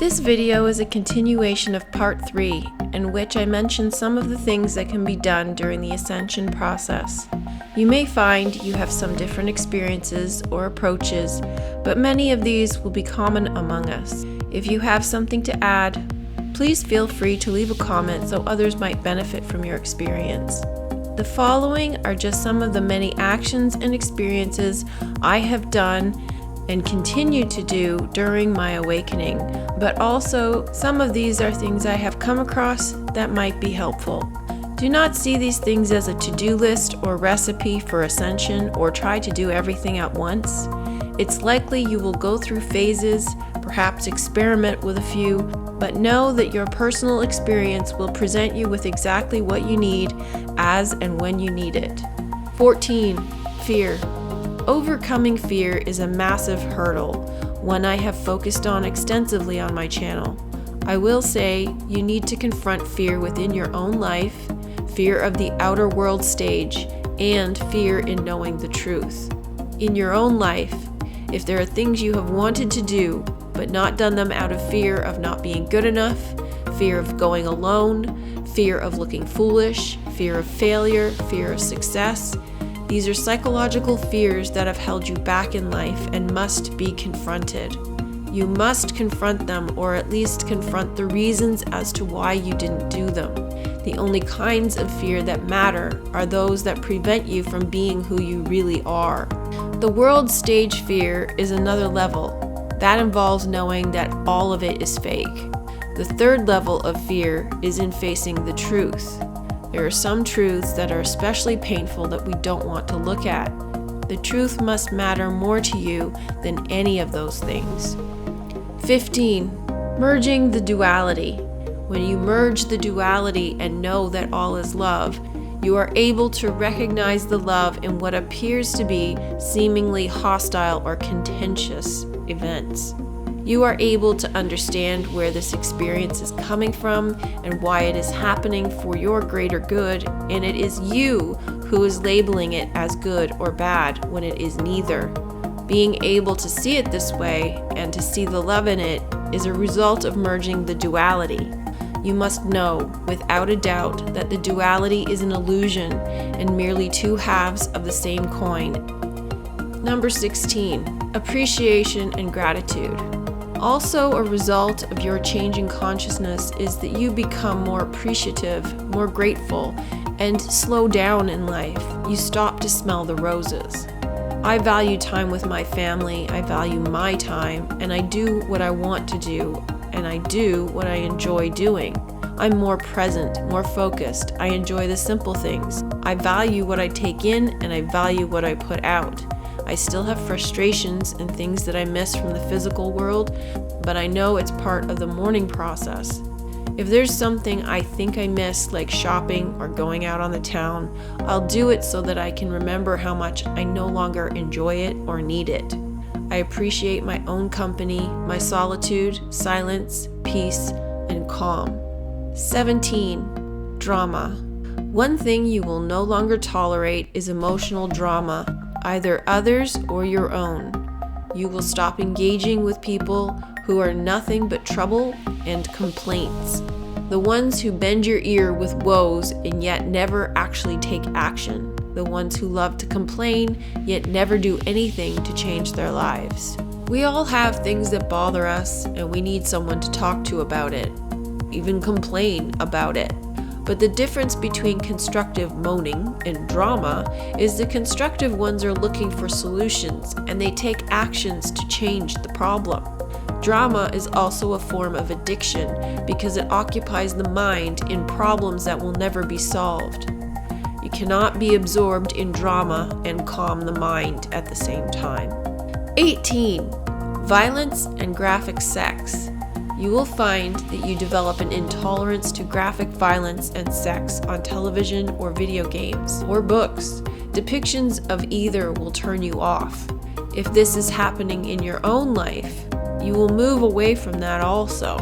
This video is a continuation of part 3, in which I mention some of the things that can be done during the Ascension process. You may find you have some different experiences or approaches, but many of these will be common among us. If you have something to add, please feel free to leave a comment so others might benefit from your experience. The following are just some of the many actions and experiences I have done and continue to do during my awakening, but also some of these are things I have come across that might be helpful. Do not see these things as a to-do list or recipe for ascension or try to do everything at once. It's likely you will go through phases, perhaps experiment with a few, but know that your personal experience will present you with exactly what you need as and when you need it. 14. Fear. Overcoming fear is a massive hurdle, one I have focused on extensively on my channel. I will say you need to confront fear within your own life, fear of the outer world stage, and fear in knowing the truth. In your own life, if there are things you have wanted to do, but not done them out of fear of not being good enough, fear of going alone, fear of looking foolish, fear of failure, fear of success, these are psychological fears that have held you back in life and must be confronted. You must confront them, or at least confront the reasons as to why you didn't do them. The only kinds of fear that matter are those that prevent you from being who you really are. The world stage fear is another level. That involves knowing that all of it is fake. The third level of fear is in facing the truth. There are some truths that are especially painful that we don't want to look at. The truth must matter more to you than any of those things. 15. Merging the duality. When you merge the duality and know that all is love, you are able to recognize the love in what appears to be seemingly hostile or contentious events. You are able to understand where this experience is coming from and why it is happening for your greater good, and it is you who is labeling it as good or bad when it is neither. Being able to see it this way and to see the love in it is a result of merging the duality. You must know, without a doubt, that the duality is an illusion and merely two halves of the same coin. Number 16. Appreciation and gratitude. Also, a result of your changing consciousness is that you become more appreciative, more grateful, and slow down in life. You stop to smell the roses. I value time with my family, I value my time, and I do what I want to do, and I do what I enjoy doing. I'm more present, more focused. I enjoy the simple things. I value what I take in, and I value what I put out. I still have frustrations and things that I miss from the physical world, but I know it's part of the mourning process. If there's something I think I miss, like shopping or going out on the town, I'll do it so that I can remember how much I no longer enjoy it or need it. I appreciate my own company, my solitude, silence, peace, and calm. 17. Drama. One thing you will no longer tolerate is emotional drama, either others or your own. You will stop engaging with people who are nothing but trouble and complaints. The ones who bend your ear with woes and yet never actually take action. The ones who love to complain yet never do anything to change their lives. We all have things that bother us, and we need someone to talk to about it, even complain about it. But the difference between constructive moaning and drama is the constructive ones are looking for solutions and they take actions to change the problem. Drama is also a form of addiction because it occupies the mind in problems that will never be solved. You cannot be absorbed in drama and calm the mind at the same time. 18. Violence and graphic sex. You will find that you develop an intolerance to graphic violence and sex on television or video games or books. Depictions of either will turn you off. If this is happening in your own life, you will move away from that also.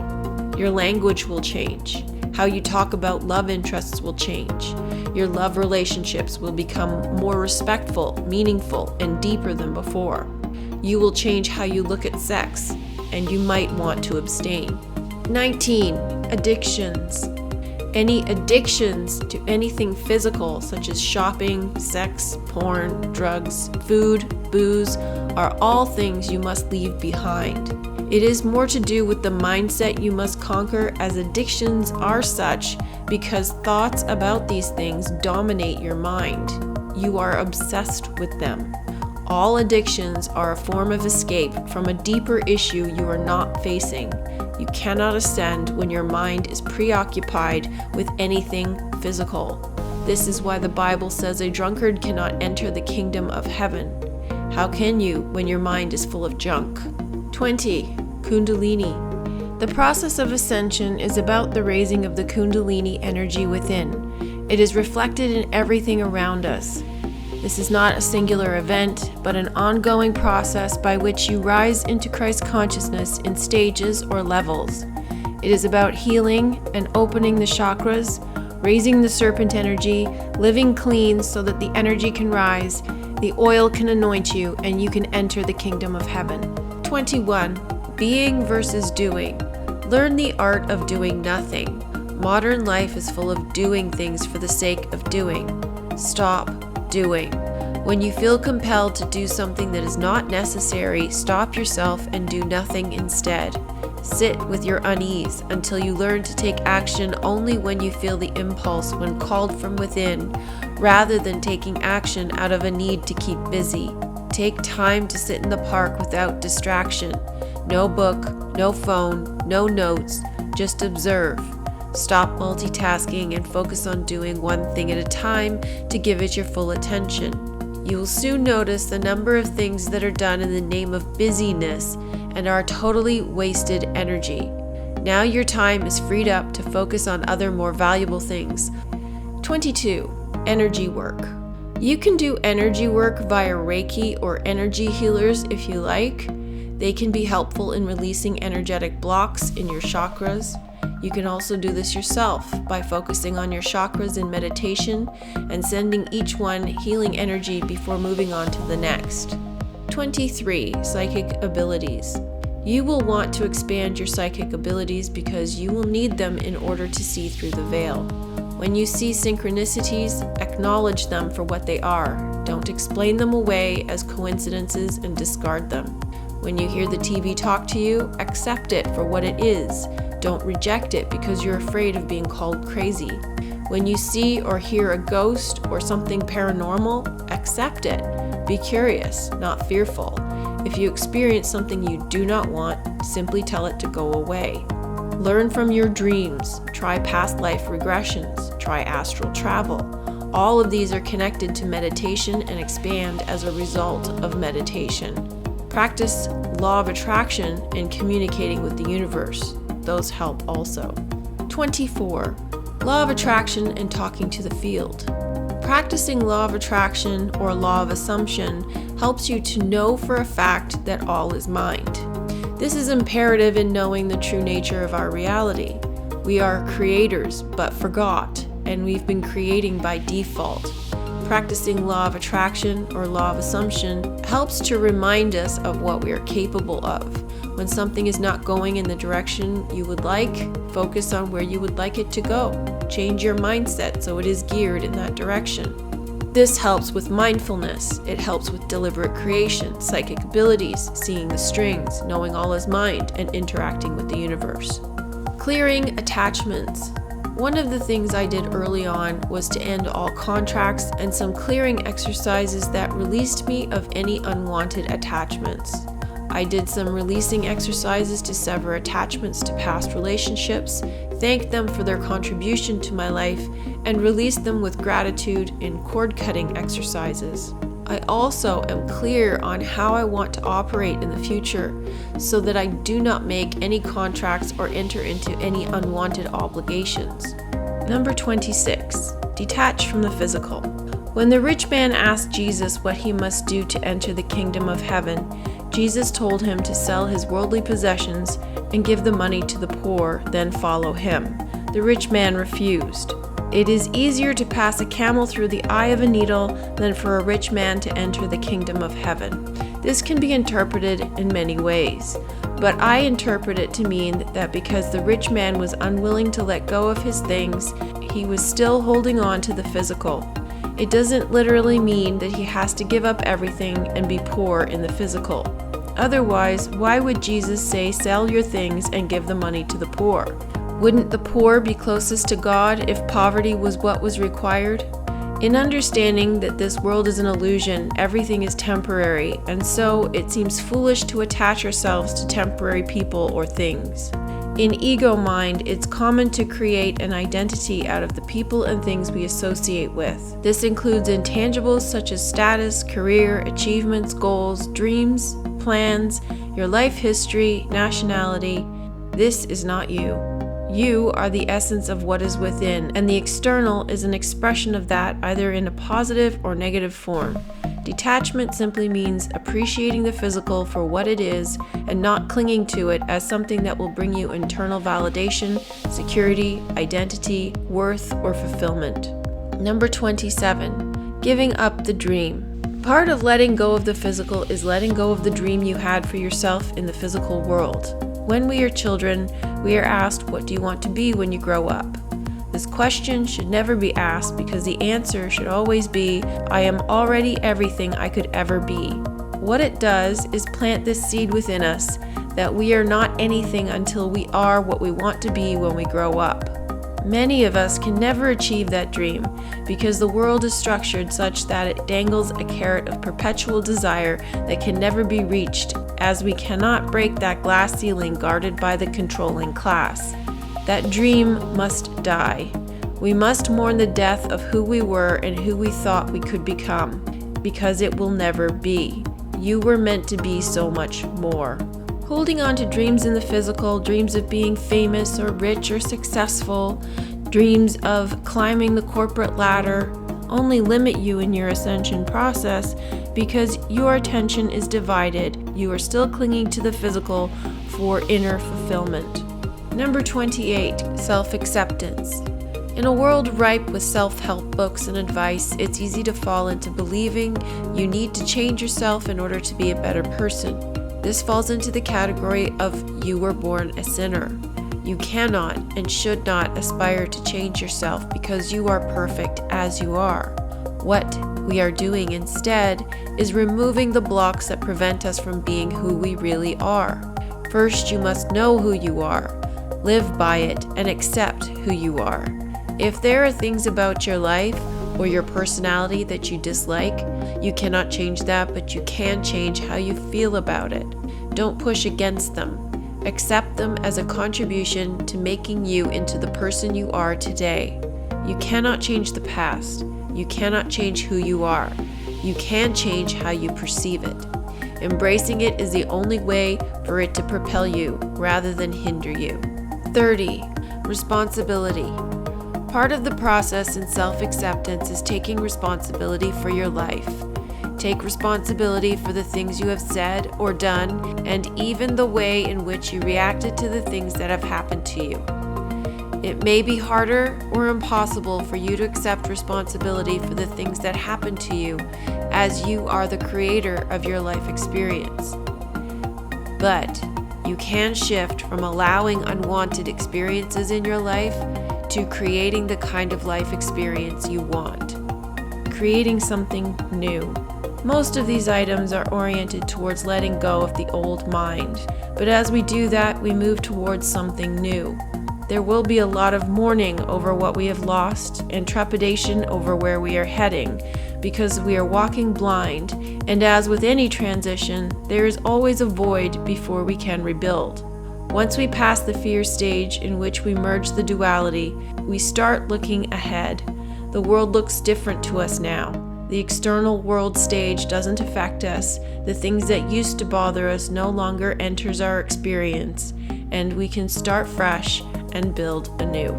Your language will change. How you talk about love interests will change. Your love relationships will become more respectful, meaningful, and deeper than before. You will change how you look at sex, and you might want to abstain. 19. Addictions. Any addictions to anything physical, such as shopping, sex, porn, drugs, food, booze, are all things you must leave behind. It is more to do with the mindset you must conquer, as addictions are such because thoughts about these things dominate your mind. You are obsessed with them. All addictions are a form of escape from a deeper issue you are not facing. You cannot ascend when your mind is preoccupied with anything physical. This is why the Bible says a drunkard cannot enter the kingdom of heaven. How can you when your mind is full of junk? 20. Kundalini. The process of ascension is about the raising of the Kundalini energy within. It is reflected in everything around us. This is not a singular event, but an ongoing process by which you rise into Christ consciousness in stages or levels. It is about healing and opening the chakras, raising the serpent energy, living clean so that the energy can rise, the oil can anoint you, and you can enter the kingdom of heaven. 21. Being versus doing. Learn the art of doing nothing. Modern life is full of doing things for the sake of doing. Stop doing. When you feel compelled to do something that is not necessary, stop yourself and do nothing instead. Sit with your unease until you learn to take action only when you feel the impulse when called from within, rather than taking action out of a need to keep busy. Take time to sit in the park without distraction. No book, no phone, no notes, just observe. Stop multitasking and focus on doing one thing at a time to give it your full attention. You will soon notice the number of things that are done in the name of busyness and are totally wasted energy. Now your time is freed up to focus on other more valuable things. 22. Energy work. You can do energy work via Reiki or energy healers if you like. They can be helpful in releasing energetic blocks in your chakras. You can also do this yourself by focusing on your chakras in meditation and sending each one healing energy before moving on to the next. 23. Psychic abilities. You will want to expand your psychic abilities because you will need them in order to see through the veil. When you see synchronicities, acknowledge them for what they are. Don't explain them away as coincidences and discard them. When you hear the TV talk to you, accept it for what it is. Don't reject it because you're afraid of being called crazy. When you see or hear a ghost or something paranormal, accept it. Be curious, not fearful. If you experience something you do not want, simply tell it to go away. Learn from your dreams. Try past life regressions. Try astral travel. All of these are connected to meditation and expand as a result of meditation. Practice law of attraction and communicating with the universe. Those help also. 24. Law of attraction and talking to the field. Practicing law of attraction or law of assumption helps you to know for a fact that all is mind. This is imperative in knowing the true nature of our reality. We are creators but forgot, and we've been creating by default. Practicing law of attraction or law of assumption helps to remind us of what we are capable of. When something is not going in the direction you would like, focus on where you would like it to go. Change your mindset so it is geared in that direction. This helps with mindfulness. It helps with deliberate creation, psychic abilities, seeing the strings, knowing all is mind, and interacting with the universe. Clearing attachments. One of the things I did early on was to end all contracts and some clearing exercises that released me of any unwanted attachments. I did some releasing exercises to sever attachments to past relationships, thanked them for their contribution to my life, and released them with gratitude in cord-cutting exercises. I also am clear on how I want to operate in the future so that I do not make any contracts or enter into any unwanted obligations. Number 26. Detach from the physical. When the rich man asked Jesus what he must do to enter the kingdom of heaven, Jesus told him to sell his worldly possessions and give the money to the poor, then follow him. The rich man refused. It is easier to pass a camel through the eye of a needle than for a rich man to enter the kingdom of heaven. This can be interpreted in many ways, but I interpret it to mean that because the rich man was unwilling to let go of his things, he was still holding on to the physical. It doesn't literally mean that he has to give up everything and be poor in the physical. Otherwise, why would Jesus say, "Sell your things and give the money to the poor"? Wouldn't the poor be closest to God if poverty was what was required? In understanding that this world is an illusion, everything is temporary, and so it seems foolish to attach ourselves to temporary people or things. In ego mind, it's common to create an identity out of the people and things we associate with. This includes intangibles such as status, career, achievements, goals, dreams, plans, your life history, nationality. This is not you. You are the essence of what is within, and the external is an expression of that, either in a positive or negative form. Detachment simply means appreciating the physical for what it is and not clinging to it as something that will bring you internal validation, security, identity, worth, or fulfillment. Number 27, giving up the dream. Part of letting go of the physical is letting go of the dream you had for yourself in the physical world. When we are children, we are asked, "What do you want to be when you grow up?" This question should never be asked because the answer should always be, "I am already everything I could ever be." What it does is plant this seed within us that we are not anything until we are what we want to be when we grow up. Many of us can never achieve that dream because the world is structured such that it dangles a carrot of perpetual desire that can never be reached, as we cannot break that glass ceiling guarded by the controlling class. That dream must die. We must mourn the death of who we were and who we thought we could become, because it will never be. You were meant to be so much more. Holding on to dreams in the physical, dreams of being famous or rich or successful, dreams of climbing the corporate ladder, only limit you in your ascension process because your attention is divided. You are still clinging to the physical for inner fulfillment. Number 28, self-acceptance. In a world ripe with self-help books and advice, it's easy to fall into believing you need to change yourself in order to be a better person. This falls into the category of you were born a sinner. You cannot and should not aspire to change yourself because you are perfect as you are. What we are doing instead is removing the blocks that prevent us from being who we really are. First, you must know who you are, live by it, and accept who you are. If there are things about your life or your personality that you dislike, you cannot change that, but you can change how you feel about it. Don't push against them. Accept them as a contribution to making you into the person you are today. You cannot change the past. You cannot change who you are. You can change how you perceive it. Embracing it is the only way for it to propel you rather than hinder you. 30. Responsibility. Part of the process in self-acceptance is taking responsibility for your life. Take responsibility for the things you have said or done, and even the way in which you reacted to the things that have happened to you. It may be harder or impossible for you to accept responsibility for the things that happened to you, as you are the creator of your life experience. But you can shift from allowing unwanted experiences in your life to creating the kind of life experience you want. Creating something new. Most of these items are oriented towards letting go of the old mind, but as we do that, we move towards something new. There will be a lot of mourning over what we have lost and trepidation over where we are heading, because we are walking blind, and as with any transition, there is always a void before we can rebuild. Once we pass the fear stage in which we merge the duality, we start looking ahead. The world looks different to us now. The external world stage doesn't affect us. The things that used to bother us no longer enters our experience, and we can start fresh and build anew.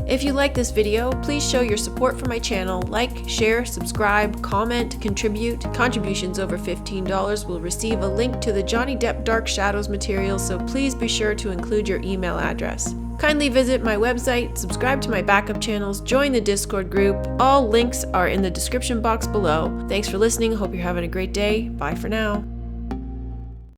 If you like this video, please show your support for my channel. Like, share, subscribe, comment, contribute. Contributions over $15 will receive a link to the Johnny Depp Dark Shadows material, so please be sure to include your email address. Kindly visit my website, subscribe to my backup channels, join the Discord group. All links are in the description box below. Thanks for listening. Hope you're having a great day. Bye for now.